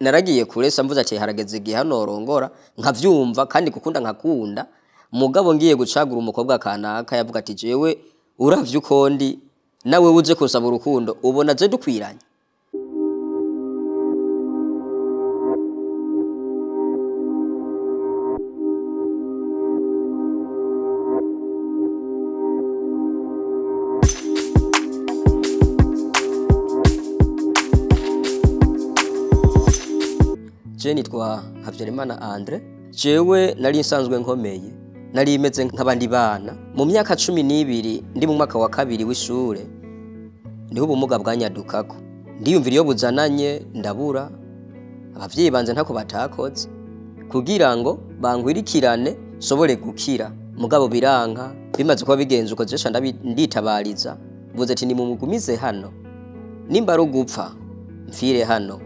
naragiye kuresa mvuze ati harageze igihe hano rongora nkavyumva kandi gukunda nkakunda mugabo ngiye gucagura umukobwa kanaka yavuga ati jewe uravye ukondi nawe uje kunsaba urukundo ubona je dukwiranye. Je nitwa Havyarimana Andre, jewe nari nsanzwe nkomeye, nari imeze nk'abandi bana. Mu myaka 12 ndi mu mwaka wa kabiri w'ishure, niho ubumuga bwanyadukako. Ndiyumvira iyo buzananye ndabura, abavyeyi banje ntako batakoze kugira ngo bankwirikirane sobore gukira. Mugabo biranka, bimaze kuba bigenze uko jesha nditabariza, mvuze ati ni mumugumize hano. Nimba ari ugupfa, mfire hano.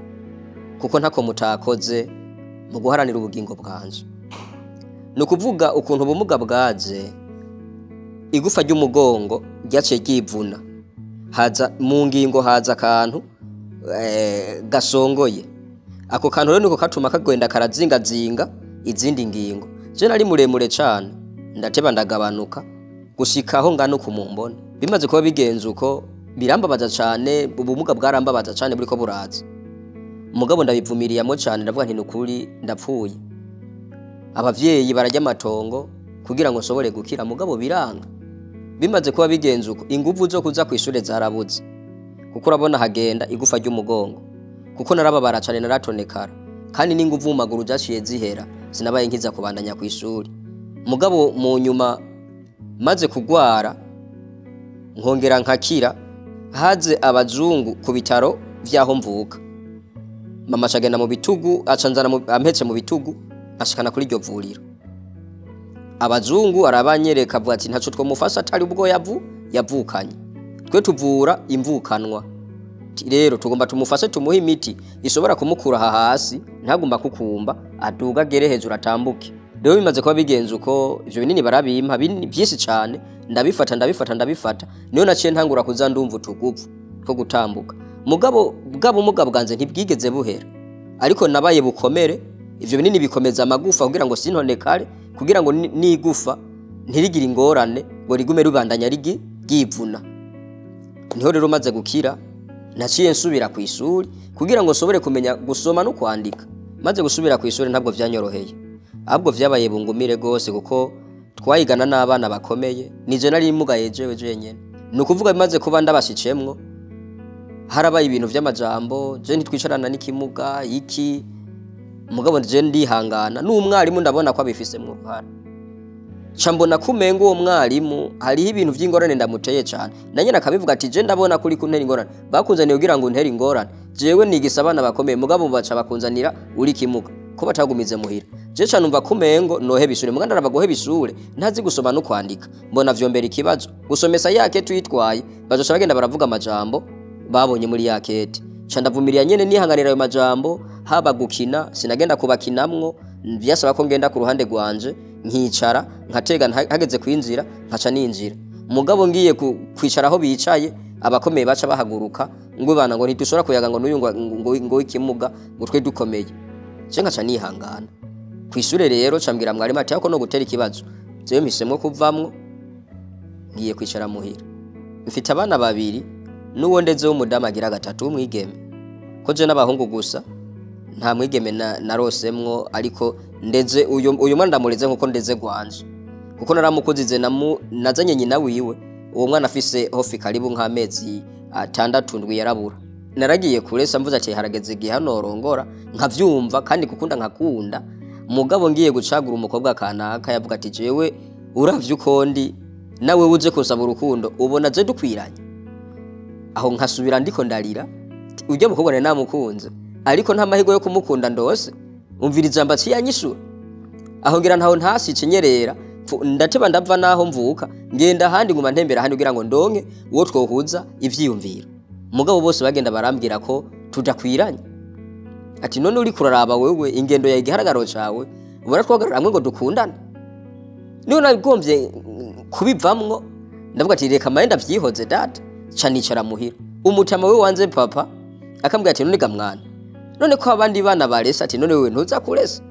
Kuko ntako mutakoze mu guharanira ubugingo bwanje. Nukuvuga ukuntu ubumuga bwaje, igufa ry'umugongo ryaciye ryivuna. Haza mu ngingo haza akantu gasongoye. Ako kantu rero niko katuma kagwenda karazingazinga izindi ngingo. Je nari muremure cyane, ndateba ndagabanuka gushikaho ngano kumumbona. Bimaze kuba bigenze uko birambabaza cyane, ubumuga bwarambabaza cyane buriko buraza. Mugabo ndabivumiriyamo cyane ndavuga nti nukuri ndapfuye. Abavyeyi barajya amatongo kugira ngo nsobore gukira mugabo biranga. Bimaze kuba bigenze uko inguvu zo kuza kwishure zarabuze. Kuko urabona hagenda igufa ry'umugongo. Kuko narababara cyane naratonekara. Kandi n'inguvu mu maguru zaciye zihera sinabaye nkiza kubandanya kwishuri. Mugabo mu nyuma maze kugwara nkongera nkakira haze abazungu ku bitaro vyaho mvuka. Mama cagenda mu bitugu acanzana ampetse mu bitugu ashikana kuri iryo vuriro. Abazungu arabanyereka avuga ati ntaco twomufasha atari ubwo yavukanye. Twe tuvura imvukanwa. Rero tugomba tumufashe tumuha imiti ishobora kumukura hasi ntagomba kukumba aduga gere hejuru atambuke. Rero bimaze kuba bigenze uko ivyo binini barabimpa byinshi cyane ndabifata niyo naciye ntangura kuza ndumva utuguvu two gutambuka. Mugabo ubumuga bwanze ntibwigeze buhera, ariko nabaye bukomere. Ivyo binini bikomeza amagufa kugira ngo sintonekare, kugira ngo nigufa ntirigire ingorane ngo rigume rubandanya ryivuna. Niho rero maze gukira naciye nsubira ku ishuri kugira ngo sobore kumenya gusoma no kwandika. Maze gusubira ku ishuri ntabwo vyanyoroheye, ahubwo vyabaye bungumire gose kuko twayigana n'abana bakomeye. Nije nari mugaye jewe jenyene. Nukuvuga bimaze kuba ndabashicemwo harabaye ibintu vy'amajambo, je ntitwicarana n'ikimuga iki. Mugabo je ndihangana n'umwarimu ndabona ko abifise mu ruhara. Cambona kumenga uwo mwarimu hariho ibintu vy'ingorane ndamuteye cyane. Nanye nakabivuga ati je ndabona kuri kuntera ingorane. Bakunzaniye kugira ngo ntera ingorane. Jewe nigisa abana bakomeye mugabo baca bakunzanira uri kimuga ko batagumize muhira. Je canumva kumengo noheba ishure muganda arabagoheba ishure ntazi gusoma no kwandika. Mbona vyombera ikibazo. Gusomesa yake tuyitwaye bazoca bagenda baravuga amajambo babonye muri yakete. Candavumiriya nyene nihanganira ayo majambo, haba gukina sinagenda kubakinamwo, byasaba ko ngenda ku ruhande rwanje nkicara nkatega hageze kwinjira nkaca ninjira. Mugabo ngiye kwicara aho bicaye abakomeye baca bahaguruka ngo bana ngo ntidushora kuyaga ngo nuyungwa ngo ikimuga ngo twe dukomeye. Je nkaca nihangana. Kwishure rero cambwira mwarimu ati ako no gutera ikibazo. Jewe mpisemwe kuvamwo ngiye kwicara muhira. Mfite abana babiri nuwo ndeze w'umudamu agira gatatu w'umwigeme. Ko je n'abahungu gusa nta mwigeme narosemwo, ariko ndeze uyu mwana ndamureze nkuko ndeze gwanje. Kuko naramukuzize nazanye nyina wiwe. Uwo mwana afise hofi karibu nk'amezi 6 ndwi yarabura. Naragiye kuresa mvuze ati harageze igihe hano rongora nkavyumva kandi gukunda nkakunda. Mugabo ngiye gucagura umukobwa kanaka yavuga ati jewe uravye ukondi nawe uje kunsaba urukundo ubona je dukwiranye. Aho nkasubira ndiko ndarira ujye mukobwa namukunze, ariko nta mahigo yo kumukunda ndose. Umvira ijambo cyanyishura aho ngira ntaho ntasice nyerera ndateba ndava naho mvuka ngenda handi nguma ntembera handi kugira ngo ndonke uwo twohuza ivyiyumvira. Mugabo bose bagenda barambwira ko tudakwiranye. Ati none uri kuraraba wewe ingendo ya igiharagaro cawe ubona twagaramwe ngo dukundane. Niyo nagombye kubivamwo ndavuga ati reka mayenda vyihoze data canicara muhira. Umutama we wanze papa akambwira ati none ga mwana none ko abandi bana barese ati none wewe ntuza kuresa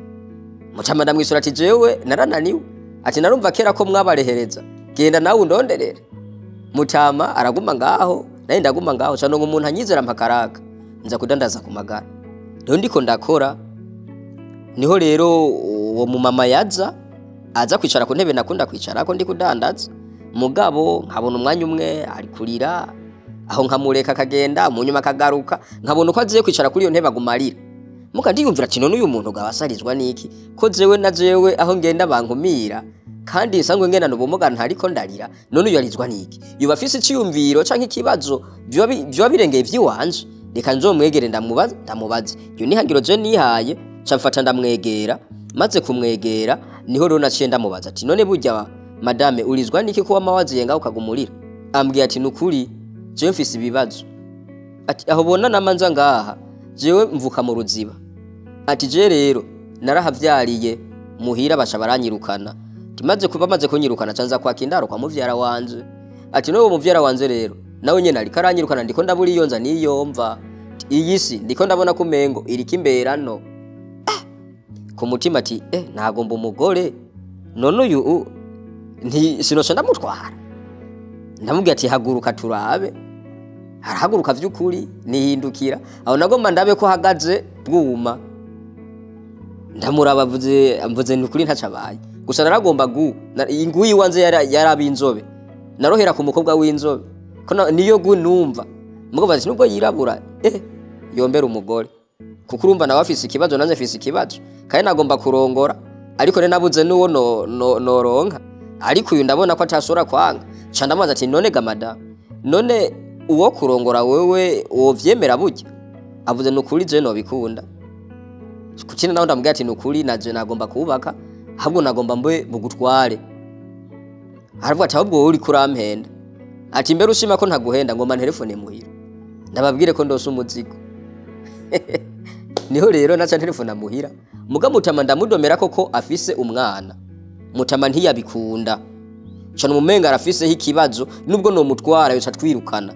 Mutama ndamwisura ati jewe narananiwe ati narumva kera ko mwabarehereza genda nawe undonderere Mutama araguma ngaho naye ndaguma ngaho cyane umuntu anyizera mpakaraka nza kudandaza ku magara rero ndiko ndakora niho rero uwo mu mama yaza aza kwicara ku ntebe nakunda kwicara ko ndi kudandaza mugabo nkabona umwanya umwe ari kurira aho nkamureka kagenda mu nyuma kagaruka nkabona uko aziye kwicara kuri iyo ntebe agumarira muka ndiyumvira ati none uyu muntu gabasarizwa niki ko jewe na jewe aho ngenda bankumira kandi sangwe ngena n'ubumuga ntariko ndarira none uyu arizwa niki yuba afise iciyumviro canke ikibazo byo birengeye vyiwanje reka nzomwegere ndamubaza iyo nihangiro je nihaye camfata ndamwegera maze kumwegera niho rero naciye ndamubaza ati none burya madame urizwa niki ko wamawaziye ngaho kagumurira ambwiye ati nukuri je mfise ibibazo ati aho bona namanza ngaha jewe mvuka mu ruziba ati je rero narahavyariye muhira basha baranyirukana timaze kuba maze kunyirukana canza kwa kindaro kwa muvyara wanje ati no muvyara wanje rero nawe nyene ari karanyirukana ndiko ndaburi yonza niyomva iyi si ndiko ndabona kumengo iri kimberano ku mutima ati nagomba umugore none uyu sinosha ndamutwara ndamubwiye ati haguruka turabe harahaguruka vy'ukuri nihindukira aho nagomba ndabe ko hagaze bwuma ndamuraba mvuze n'ukuri ntacabaye gusa naragomba inguyi wanze yarabinzobe narohera ku mukobwa w'inzobe ko niyo numva mugabo ati nubwo yirabura yombera umugore kuko urumva nawe afise ikibazo nanze afise ikibazo kandi nagomba kurongora ariko ne nabuze nuwo noronka ariko uyu ndabona ko atashora kwanga candamaza ati none gamada none uwo kurongora wewe wovyemera burya avuze n'ukuri je no bikunda kukina naho ndambwiye ati n'ukuri naje nagomba kubaka ahubwo nagomba mbe bugutware haravuga ati ahubwo uri kurampenda ati mbere ushima ko ntaguhenda ngoma telefone muhira ndababwire ko ndose umuzigo niho rero naca telefone muhira muga Mutama ndamudomera koko afise umwana Mutama ntiyabikunda cyane umumenga arafise ikibazo nubwo no mutwara yo catwirukana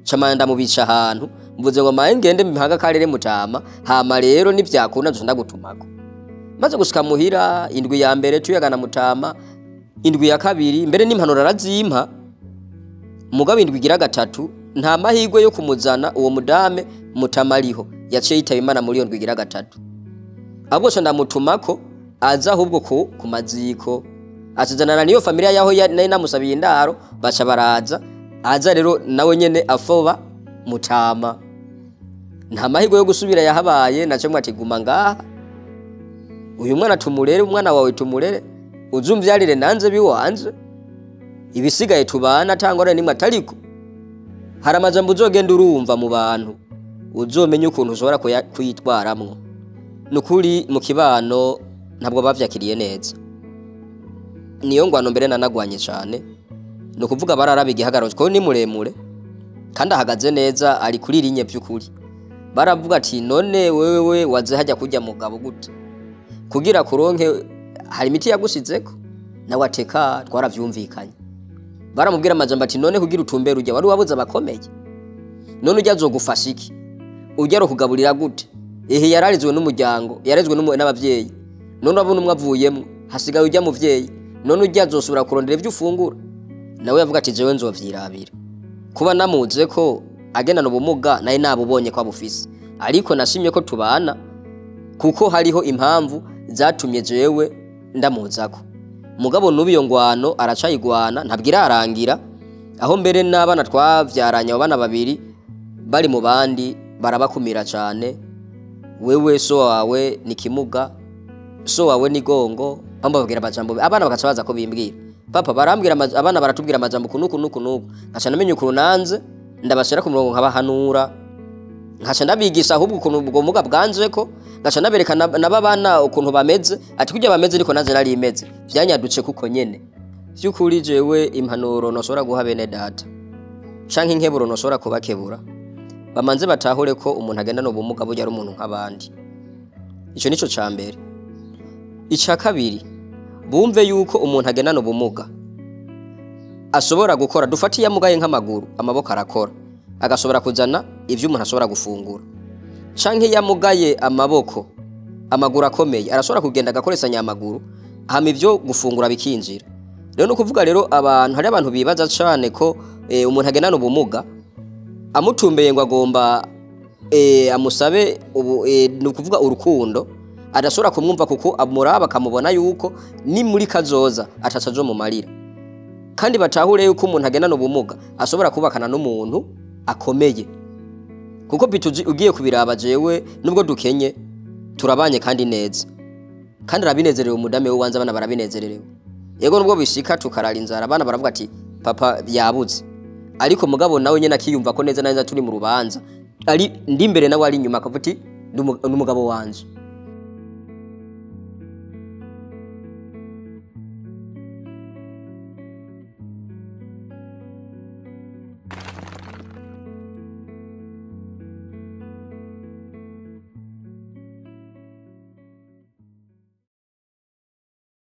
camanda mubica ahantu mvuze ngo maye ngende mihaga karere Mutama hama rero nivyakunda nzo ndagutumako maze gushika muhira indwi ya mbere tuyagana Mutama indwi ya kabiri mbere n'impanuro arazimpa mugabo indwi gira gatatu nta mahigwe yo kumuzana uwo mudame Mutama ariho yaciye yitaba Imana muri iyo ndwi gira gatatu ahubwo so ndamutumako aza ahubwo ku maziko asizanana niyo familia yaho nari namusabiye indaro baca baraza aza rero nawe nyene afoba Mutama nta mahigwe yo gusubira yahabaye nace mwati guma ngaha uyu mwana tumurere umwana wawe tumurere uzumvyarire nanze biwanje ibisigaye tubana tangora nimwe atariko hari amajambo uzogenda urumva mu bantu uzomenye ukuntu ushobora kuyitwaramwo nukuri mu kibano ntabwo bavyakiriye neza niyo ngwano mbere nanagwanye cyane no kuvuga bararabe igihagararo ko ni muremure kandi ahagaze neza ari kuri linye by'ukuri baravuga ati none wewe waze hajya kujya mugabo gute kugira kuronke hari imiti yagusizeko nawe ateka twaravyumvikanye baramubwira amajambo ati none kugira utumbere ujya wari wabuza abakomeye none ujya zogufasha iki ujya ro kugaburira gute yararizwe n'umuryango yarezwe n'abavyeyi none abone umwe avuyemwe hasigaye ujya muvyeyi none ujya zosubira kurondera ivyo ufungura nawe yavuga ati jewe nzovyirabira kuba namuze ko agenda n'ubumuga naye nabubonye ko abufise ariko nashimye ko tubana kuko hariho impamvu zatumye jewe ndamuzako mugabo nubiyo ngwano aracayigwana ntabwira arangira aho mbere n'abana twavyaranye abana babiri bari mu bandi barabakumira cyane wewe so wawe ni kimuga so wawe ni gongo bambabwira amajambo abana bakacabaza ko bimbwira papa barambwira abana baratubwira amajambo kunuku nkaca namenye ukuntu nanze ndabashira ku murongo nkabahanura nkaca ndabigisha ahubwo ukuntu ubwo muga bwanje ko nkaca nabereka nababana ukuntu bameze ati kujya bameze niko nanze nari imeze vyanyaduce kuko nyene vyukuri jewe impanuro noshobora guha bene data canke inkeburo noshobora kubakebura bamanze batahure ko umuntu agenda no bumuga burya ari umuntu nk'abandi ico nico cambere ica kabiri bumve yuko umuntu agenda no bumuga ashobora gukora dufatiye amugaye nk'amaguru amaboko arakora agashobora kuzana ivyo umuntu ashobora gufungura canke yamugaye amaboko amaguru akomeye arashobora kugenda agakoresanya amaguru hama ivyo gufungura bikinjira. Rero no kuvuga rero abantu hari abantu bibaza cane ko umuntu agendana ubumuga amutumbeye ngo agomba amusabe no kuvuga urukundo adashobora kumwumva kuko amuraba akamubona yuko ni muri kazoza atacaje mu marira. Kandi batahure yuko umuntu agendana ubumuga ashobora kubakana n'umuntu akomeye kuko bituji ugiye kubiraba jewe nubwo dukenye turabanye kandi neza kandi rabinezerewe umudame we wanze abana barabinezererewe. Yego nubwo bishika tukarara inzara abana baravuga ati papa yabuze ariko mugabo nawe nyene akiyumva ko neza neza turi mu rubanza ari ndi imbere nawe ari inyuma akavuga ati n'umugabo wanje.